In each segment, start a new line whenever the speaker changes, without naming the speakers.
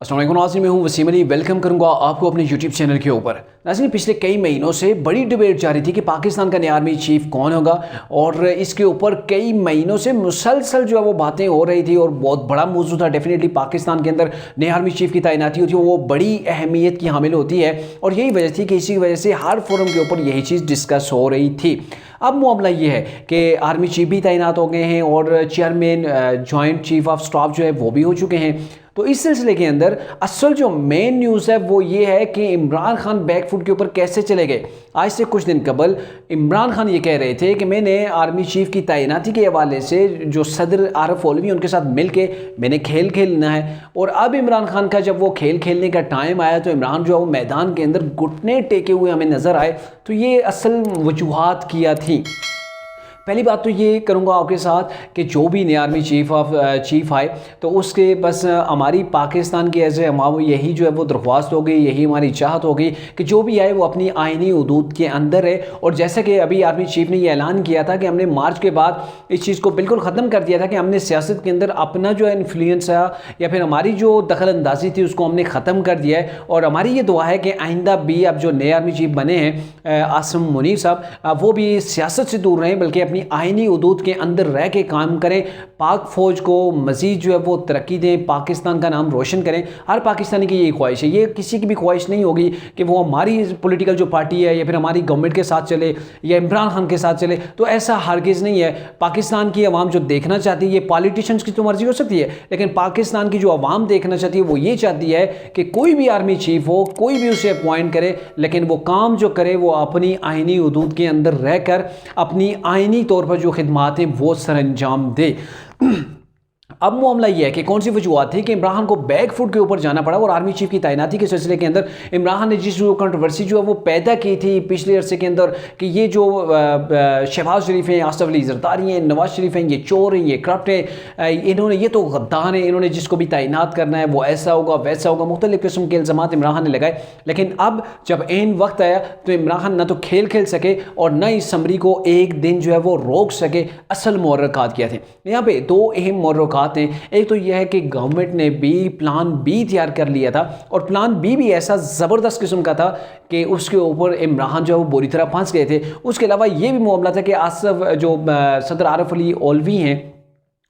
अस्सलाम वालेकुम नाज़रीन, मैं हूं वसीम अली। वेलकम करूंगा आपको अपने यूट्यूब चैनल के ऊपर। नाज़रीन, पिछले कई महीनों से बड़ी डिबेट जारी थी कि पाकिस्तान का नया आर्मी चीफ कौन होगा और इसके ऊपर कई महीनों से मुसलसल जो है वो बातें हो रही थी और बहुत बड़ा मौजू था। डेफिनेटली पाकिस्तान के अंदर नए आर्मी चीफ की तैनाती होती है, वो बड़ी अहमियत की हामिल होती है और यही वजह थी कि इसी वजह से हर फोरम के ऊपर यही चीज़ डिस्कस हो रही थी। अब मामला ये है कि आर्मी चीफ भी तैनात हो गए हैं और chairman joint chief of staff जो है वो भी हो चुके हैं। तो इस सिलसिले के अंदर असल जो मेन न्यूज़ है वो ये है कि इमरान खान बैकफुट के ऊपर कैसे चले गए। आज से कुछ दिन कबल इमरान खान ये कह रहे थे कि मैंने आर्मी चीफ की तैनाती के हवाले से जो सदर आरफ अलवी उनके साथ मिल के मैंने खेल खेलना है, और अब इमरान खान का जब वो खेल खेलने का टाइम आया तो इमरान जो है वो मैदान के अंदर घुटने टेके हुए हमें नज़र आए। तो ये असल वजूहात किया थी। पहली बात तो ये करूँगा आपके साथ कि जो भी नया आर्मी चीफ आए तो उसके बस हमारी पाकिस्तान की ऐसे हम यही जो है वो दरख्वास्त होगी, यही हमारी चाहत होगी कि जो भी आए वो अपनी आइनी हदूद के अंदर है। और जैसे कि अभी आर्मी चीफ ने ये ऐलान किया था कि हमने मार्च के बाद इस चीज़ को बिल्कुल ख़त्म कर दिया था कि हमने सियासत के अंदर अपना जो है इन्फ्लुएंस है या फिर हमारी जो दखल अंदाजी थी उसको हमने ख़त्म कर दिया है। और हमारी ये दुआ है कि आइंदा भी अब जो नए आर्मी चीफ बने हैं आसिम मुनीर साहब, वो भी सियासत से दूर रहें बल्कि अपनी आइनी हदूद के अंदर रह के काम करें, पाक फ़ौज को मज़ीद जो है वो तरक्की दें, पाकिस्तान का नाम रोशन करें। हर पाकिस्तानी की यही ख्वाहिश है। ये किसी की भी ख्वाहिश नहीं होगी कि वो हमारी पॉलिटिकल जो पार्टी है या फिर हमारी गवर्नमेंट के साथ चले या इमरान खान के साथ चले, तो ऐसा हरगिज़ नहीं है। पाकिस्तान की आवाम जो देखना चाहती है, ये पॉलिटिशियंस की तो मर्जी हो सकती है, लेकिन पाकिस्तान की जो आवाम देखना चाहती है वो ये चाहती है कि कोई भी आर्मी चीफ हो, कोई भी उसे अपॉइंट करे, लेकिन वो काम जो करे वो अपनी आइनी हदूद के अंदर रहकर अपनी आइनी तौर पर जो खिदमात हैं वो सरअंजाम दे। अब मामला यह है कि कौन सी वजूहत थी कि इमरान खान को बैक फुट के ऊपर जाना पड़ा और आर्मी चीफ की तैनाती के सिलसिले के अंदर इमरान खान ने जिस जो कंट्रोवर्सी जो है वो पैदा की थी पिछले अरसे के अंदर कि ये जो शहबाज शरीफ हैं, आसिफ अली जरदारी हैं, नवाज शरीफ हैं, ये चोर हैं, ये करप्ट हैं, इन्होंने ये तो गद्दार हैं, इन्होंने जिसको भी तैनात करना है वो ऐसा होगा वैसा होगा, मुख्तलिफ़ किस्म के इल्ज़ामात इमरान खान ने लगाए। लेकिन अब जब ऐन वक्त आया तो इमरान खान ना तो खेल खेल सके और न इस समरी को एक दिन जो है वो रोक सके। असल मुहर्रकात क्या थे यहाँ पे? दो अहम मुहर्रकात हैं। एक तो यह है कि गवर्नमेंट ने भी प्लान बी तैयार कर लिया था और प्लान बी भी ऐसा ज़बरदस्त किस्म का था कि उसके ऊपर इमरान जो है वो बुरी तरह फंस गए थे। उसके अलावा ये भी मामला था कि आसिफ जो सदर आरफ अली अलवी हैं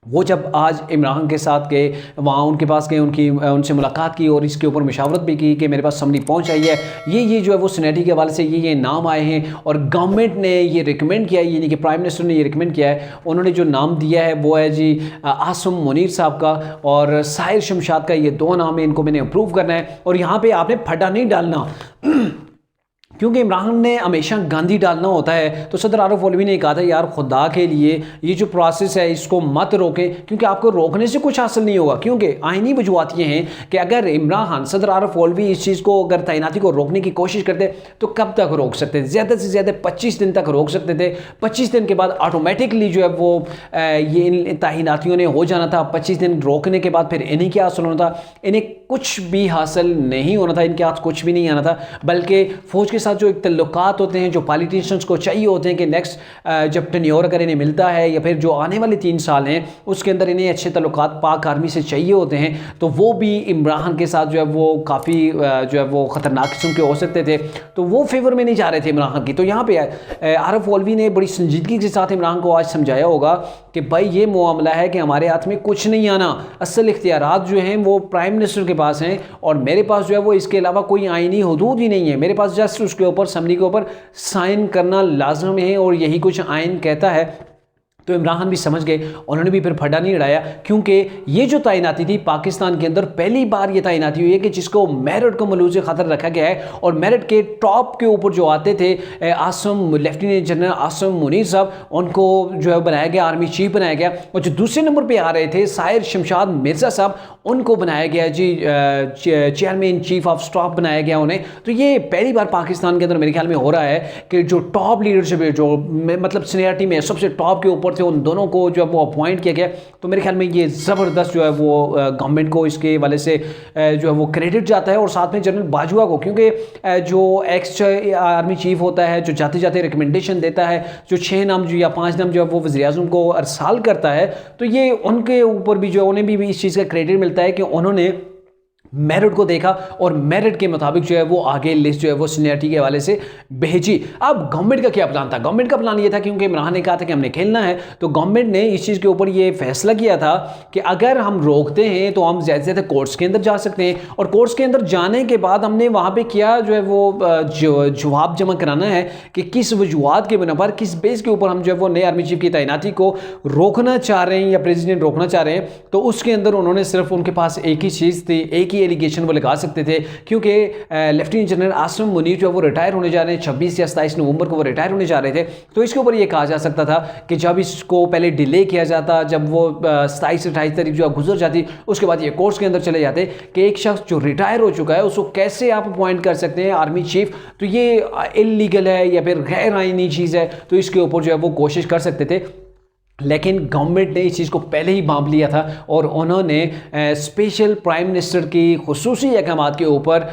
वो जब आज इमरान के साथ गए, वहाँ उनके पास गए, उनसे मुलाकात की और इसके ऊपर मशावरत भी की कि मेरे पास समरी पहुँच आई है, ये जो है वो सिनेटी के हवाले से ये नाम आए हैं और गवर्नमेंट ने ये रिकमेंड किया है, यानी कि प्राइम मिनिस्टर ने ये रिकमेंड किया है। उन्होंने जो नाम दिया है वो है जी आसिम मुनीर साहब का और साहिर शमशाद का, ये दो नाम है, इनको मैंने अप्रूव करना है। और यहाँ पर आपने फटा नहीं डालना क्योंकि इमरान ने हमेशा गांधी डालना होता है। तो सदर आरफ अलवी ने कहा था यार खुदा के लिए ये जो प्रोसेस है इसको मत रोकें, क्योंकि आपको रोकने से कुछ हासिल नहीं होगा। क्योंकि आइनी वजूहत ये हैं कि अगर इमरान खान सदर आरफ अलवी इस चीज़ को अगर तैनाती को रोकने की कोशिश करते तो कब तक रोक सकते थे? ज़्यादा से ज़्यादा 25 दिन तक रोक सकते थे। 25 दिन के बाद ऑटोमेटिकली जो है वो ये इन तैनातियों ने हो जाना था। 25 दिन रोकने के बाद फिर इन्हें क्या हासिल होना था? इन्हें कुछ भी हासिल नहीं होना था, इनके हाथ कुछ भी नहीं आना था, बल्कि फ़ौज के साथ जो एक तल्लुकात होते हैं, जो पॉलिटिशियंस को चाहिए होते हैं कि नेक्स्ट जब टेन्योर अगर इन्हें मिलता है या फिर जो आने वाले 3 साल हैं उसके अंदर इन्हें अच्छे तल्लुकात पाक आर्मी से चाहिए होते हैं, तो वो भी इमरान के साथ जो है वो काफ़ी जो है वो ख़तरनाक किस्म के हो सकते थे। तो वो फेवर में नहीं जा रहे थे इमरान खान की। तो यहाँ पे आरफ अलवी ने बड़ी संजीदगी के साथ इमरान को आज समझाया होगा कि भाई ये मामला है कि हमारे हाथ में कुछ नहीं आना, असल इख्तियारात जो हैं वो प्राइम मिनिस्टर के पास हैं और मेरे पास जो है वो इसके अलावा कोई आइनी हदूद ही नहीं है। मेरे पास जस्ट उसके ऊपर समरी के ऊपर साइन करना लाजम है और यही कुछ आइन कहता है। तो इमरान खान भी समझ गए, उन्होंने भी फिर फटा नहीं उड़ाया, क्योंकि ये जो तैनाती थी पाकिस्तान के अंदर पहली बार ये तैनाती हुई है कि जिसको मेरिट को मलूज़ ख़तर रखा गया है और मेरिट के टॉप के ऊपर जो आते थे आसिम लेफ्टिनेंट जनरल आसिम मुनीर साहब, उनको जो है बनाया गया आर्मी चीफ बनाया गया। और जो दूसरे नंबर पर आ रहे थे साहिर शमशाद मिर्ज़ा साहब, उनको बनाया गया जी चेयरमैन चीफ ऑफ स्टाफ बनाया गया उन्हें। तो ये पहली बार पाकिस्तान के अंदर मेरे ख्याल में हो रहा है कि जो टॉप लीडरशिप है, जो मतलब सीनियरिटी में सबसे टॉप के ऊपर थे, उन दोनों को जो है वो अपॉइंट किया गया। तो मेरे ख्याल में ये ज़बरदस्त जो है वो गवर्नमेंट को इसके वाले से जो है वो क्रेडिट जाता है और साथ में जनरल बाजवा को, क्योंकि जो एक्स आर्मी चीफ होता है जो जाते जाते रिकमेंडेशन देता है, जो 6 नाम जो या 5 नाम जो है वो वज़ीर-ए-आज़म को अरसाल करता है, तो ये उनके ऊपर भी जो उन्हें भी इस चीज़ का क्रेडिट मिलता है कि उन्होंने मेरिट को देखा और मेरिट के मुताबिक जो है वो आगे लिस्ट जो है वो सीनियरिटी के हवाले से भेजी। अब गवर्नमेंट का क्या प्लान था? गवर्नमेंट का प्लान ये था, क्योंकि इमरान ने कहा था कि हमने खेलना है, तो गवर्नमेंट ने इस चीज़ के ऊपर ये फैसला किया था कि अगर हम रोकते हैं तो हम ज़्यादा से ज़्यादा कोर्ट्स के अंदर जा सकते हैं, और कोर्ट्स के अंदर जाने के बाद हमने वहाँ पर क्या जो है वो जवाब जमा कराना है कि किस वजूहत के बिना पर, किस बेस के ऊपर हम जो है वो नए आर्मी चीफ की तैनाती को रोकना चाह रहे हैं या प्रेसिडेंट रोकना चाह रहे हैं। तो उसके अंदर उन्होंने सिर्फ, उनके पास एक ही चीज़ थी, एक ही एलिगेशन वो लगा सकते थे, क्योंकि लेफ्टिनेंट जनरल आसिम मुनीर जो है वो रिटायर होने जा रहे हैं, 26 या 27 नवंबर को वो रिटायर होने जा रहे थे। तो इसके ऊपर ये कहा जा सकता था कि जब इसको पहले डिले किया जाता, जब वो 27 से 28 तारीख जो गुजर जाती, उसके बाद ये कोर्ट्स के अंदर चले जाते कि एक शख्स जो रिटायर हो चुका है उसको कैसे आप अपॉइंट कर सकते हैं आर्मी चीफ, तो ये इलीगल है या फिर गैर आईनी चीज़ है, तो इसके ऊपर जो है वो कोशिश कर सकते थे। लेकिन गवर्नमेंट ने इस चीज़ को पहले ही भांप लिया था और उन्होंने स्पेशल प्राइम मिनिस्टर की खुसूसी अहकाम के ऊपर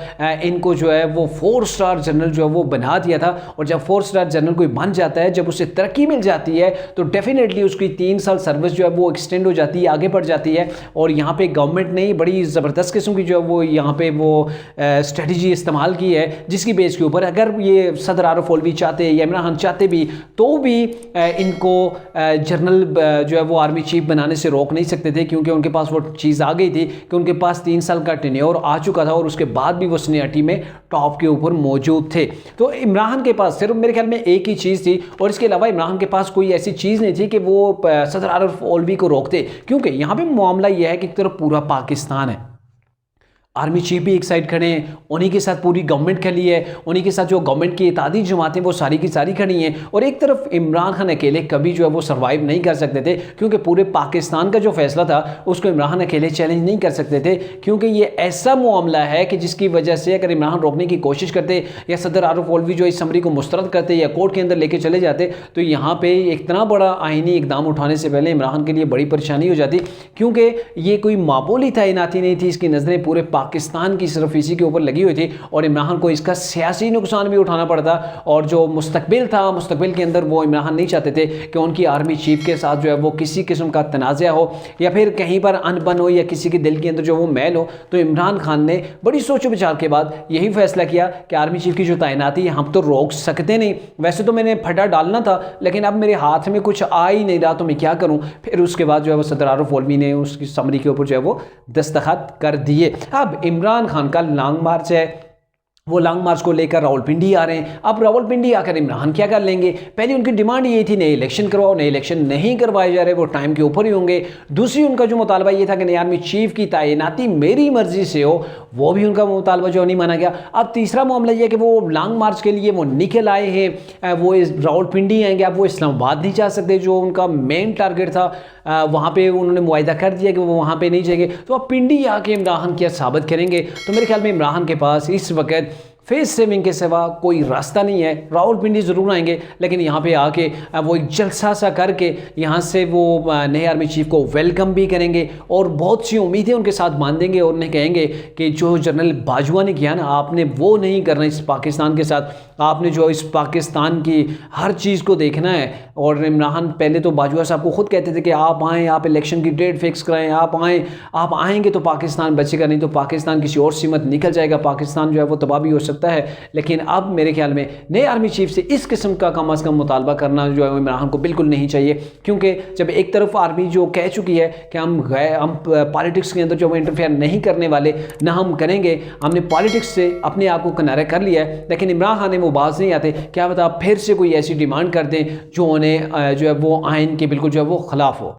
इनको जो है वो 4 स्टार जनरल जो है वो बना दिया था। और जब 4 स्टार जनरल कोई बन जाता है, जब उसे तरक्की मिल जाती है, तो डेफिनेटली उसकी 3 साल सर्विस जो है वो एक्सटेंड हो जाती है, आगे बढ़ जाती है। और यहाँ पे गवर्नमेंट ने बड़ी ज़बरदस्त किस्म की जो है वो यहाँ पे वो स्ट्रेटजी इस्तेमाल की है, जिसकी बेस के ऊपर अगर ये सदर आरिफ अलवी चाहते या इमरान खान चाहते भी, तो भी इनको जनरल जो है वो आर्मी चीफ बनाने से रोक नहीं सकते थे, क्योंकि उनके पास वो चीज़ आ गई थी कि उनके पास 3 साल का टेन्योर आ चुका था और उसके बाद भी वो सीनियरिटी में टॉप के ऊपर मौजूद थे। तो इमरान के पास सिर्फ मेरे ख्याल में एक ही चीज़ थी, और इसके अलावा इमरान के पास कोई ऐसी चीज़ नहीं थी कि वो सदर आरिफ अलवी को रोकते, क्योंकि यहाँ पे मामला यह है कि एक तरफ पूरा पाकिस्तान है, आर्मी चीफ भी एक साइड खड़े हैं, उन्हीं के साथ पूरी गवर्नमेंट खड़ी है, उन्हीं के साथ जो गवर्नमेंट की इत्यादी जमातें वो सारी की सारी खड़ी हैं, और एक तरफ इमरान खान अकेले कभी जो है वो सर्वाइव नहीं कर सकते थे, क्योंकि पूरे पाकिस्तान का जो फैसला था उसको इमरान खान अकेले चैलेंज नहीं कर सकते थे, क्योंकि ये ऐसा मामला है कि जिसकी वजह से अगर इमरान खान रोकने की कोशिश करते या सदर आरिफ अलवी जो इस समरी को मुस्तरद करते या कोर्ट के अंदर लेके चले जाते, तो यहाँ पर इतना बड़ा आइनी इकदाम उठाने से पहले इमरान खान के लिए बड़ी परेशानी हो जाती, क्योंकि ये कोई मामूली तैनाती नहीं थी, इसकी नज़रें पूरे पाकिस्तान की सिर्फ इसी के ऊपर लगी हुई थी, और इमरान खान को इसका सियासी नुकसान भी उठाना पड़ता। और जो मुस्तकबिल था, मुस्तकबिल के अंदर वो इमरान खान नहीं चाहते थे कि उनकी आर्मी चीफ के साथ जो है वो किसी किस्म का तनाज़ा हो या फिर कहीं पर अनबन हो या किसी के दिल के अंदर जो वो मैल हो। तो इमरान खान ने बड़ी सोच विचार के बाद यही फैसला किया कि आर्मी चीफ की जो तैनाती है हम तो रोक सकते नहीं, वैसे तो मैंने फटा डालना था, लेकिन अब मेरे हाथ में कुछ आ ही नहीं रहा, तो मैं क्या करूं। फिर उसके बाद जो है वो सदर आरिफ अलवी ने उसकी समरी के ऊपर जो है वो दस्तखत कर दिए। अब इमरान खान का लॉन्ग मार्च है, वो लॉन्ग मार्च को लेकर रावलपिंडी आ रहे हैं। अब रावलपिंडी आकर इमरान क्या कर लेंगे? पहले उनकी डिमांड ये थी नए इलेक्शन करवाओ, नए इलेक्शन नहीं करवाए जा रहे, वो टाइम के ऊपर ही होंगे। दूसरी उनका जो मुतालबा ये था कि नए आर्मी चीफ की तैनाती मेरी मर्जी से हो, वो भी उनका मुतालबा जो नहीं माना गया। अब तीसरा मामला ये कि वो लॉन्ग मार्च के लिए वो निकल आए हैं, वो रावलपिंडी आएंगे, अब वो इस्लामाबाद नहीं जा सकते, जो उनका मेन टारगेट था वहाँ पे उन्होंने मुआयदा कर दिया कि वो वहाँ पे नहीं जाएंगे। तो अब पिंडी आके इमरान खान क्या साबित करेंगे? तो मेरे ख्याल में इमरान खान के पास इस वक्त फेस सेविंग के सिवा कोई रास्ता नहीं है। रावलपिंडी ज़रूर आएंगे, लेकिन यहाँ पे आके वो एक जलसा सा करके यहाँ से वो नए आर्मी चीफ को वेलकम भी करेंगे और बहुत सी उम्मीदें उनके साथ बांधेंगे और उन्हें कहेंगे कि जो जनरल बाजवा ने किया ना, आपने वो नहीं करना इस पाकिस्तान के साथ, आपने जो इस पाकिस्तान की हर चीज़ को देखना है। और इमरान पहले तो बाजवा साहब को खुद कहते थे कि आप आएँ, आप इलेक्शन की डेट फिक्स कराएँ, आप आएँ, आप आएँगे तो पाकिस्तान बचेगा, नहीं तो पाकिस्तान किसी और सीमत निकल जाएगा, पाकिस्तान जो है वो तबाह भी हो सकता है। लेकिन अब मेरे ख्याल में नए आर्मी चीफ से इस किस्म का कम अज़ कम मुतालबा करना जो है इमरान को बिल्कुल नहीं चाहिए, क्योंकि जब एक तरफ आर्मी जो कह चुकी है कि हम पॉलिटिक्स के अंदर जो इंटरफेयर नहीं करने वाले, ना हम करेंगे, हमने पॉलिटिक्स से अपने आप को किनारे कर लिया है, लेकिन इमरान खान ने वो बाज नहीं आते, क्या पता फिर से कोई ऐसी डिमांड कर दें जो उन्हें जो है वो आइन के बिल्कुल जो है वो खिलाफ हो।